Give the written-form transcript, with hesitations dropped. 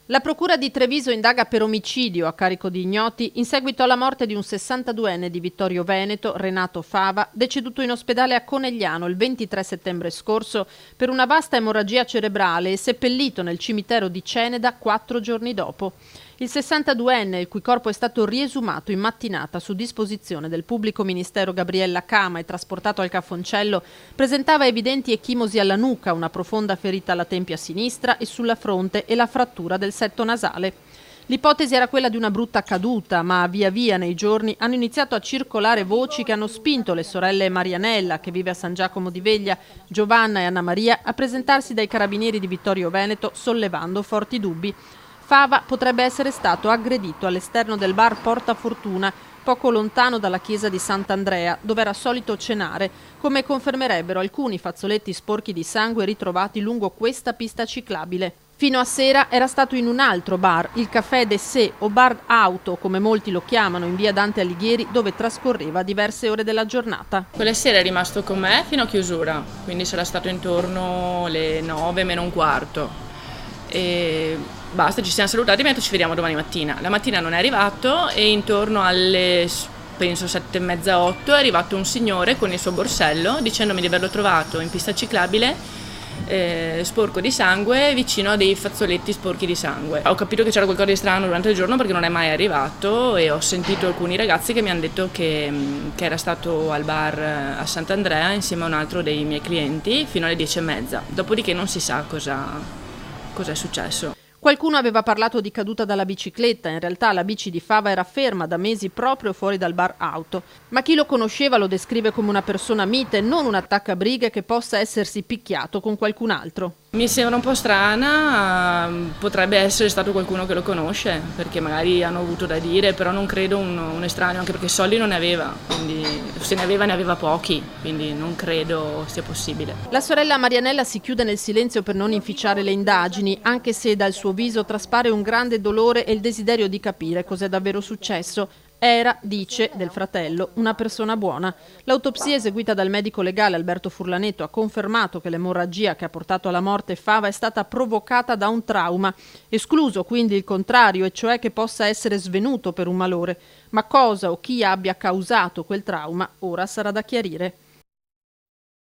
La procura di Treviso indaga per omicidio a carico di ignoti in seguito alla morte di un 62enne di Vittorio Veneto, Renato Fava, deceduto in ospedale a Conegliano il 23 settembre scorso per una vasta emorragia cerebrale e seppellito nel cimitero di Ceneda 4 giorni dopo. Il 62enne, il cui corpo è stato riesumato in mattinata su disposizione del pubblico ministero Gabriella Cama e trasportato al Caffoncello, presentava evidenti ecchimosi alla nuca, una profonda ferita alla tempia sinistra e sulla fronte e la frattura del setto nasale. L'ipotesi era quella di una brutta caduta, ma via via nei giorni hanno iniziato a circolare voci che hanno spinto le sorelle Marianella, che vive a San Giacomo di Veglia, Giovanna e Anna Maria, a presentarsi dai carabinieri di Vittorio Veneto sollevando forti dubbi. Fava potrebbe essere stato aggredito all'esterno del bar Porta Fortuna, poco lontano dalla chiesa di Sant'Andrea, dove era solito cenare, come confermerebbero alcuni fazzoletti sporchi di sangue ritrovati lungo questa pista ciclabile. Fino a sera era stato in un altro bar, il Café d'Essè o Bar Auto, come molti lo chiamano, in via Dante Alighieri, dove trascorreva diverse ore della giornata. Quella sera è rimasto con me fino a chiusura, quindi sarà stato intorno alle 9 meno un quarto. E basta, ci siamo salutati e mi ha detto ci vediamo domani mattina. La mattina non è arrivato e intorno alle penso 7:30, 8 è arrivato un signore con il suo borsello dicendomi di averlo trovato in pista ciclabile sporco di sangue vicino a dei fazzoletti sporchi di sangue. Ho capito che c'era qualcosa di strano durante il giorno perché non è mai arrivato e ho sentito alcuni ragazzi che mi hanno detto che era stato al bar a Sant'Andrea insieme a un altro dei miei clienti fino alle 10:30. Dopodiché non si sa cosa è successo. Qualcuno aveva parlato di caduta dalla bicicletta, in realtà la bici di Fava era ferma da mesi proprio fuori dal bar auto, ma chi lo conosceva lo descrive come una persona mite, non un attaccabrighe che possa essersi picchiato con qualcun altro. Mi sembra un po' strana, potrebbe essere stato qualcuno che lo conosce, perché magari hanno avuto da dire, però non credo un estraneo, anche perché soldi non ne aveva, quindi se ne aveva pochi, quindi non credo sia possibile. La sorella Marianella si chiude nel silenzio per non inficiare le indagini, anche se dal suo viso traspare un grande dolore e il desiderio di capire cos'è davvero successo. Era, dice, del fratello, una persona buona. L'autopsia eseguita dal medico legale Alberto Furlaneto ha confermato che l'emorragia che ha portato alla morte Fava è stata provocata da un trauma, escluso quindi il contrario, e cioè che possa essere svenuto per un malore. Ma cosa o chi abbia causato quel trauma ora sarà da chiarire.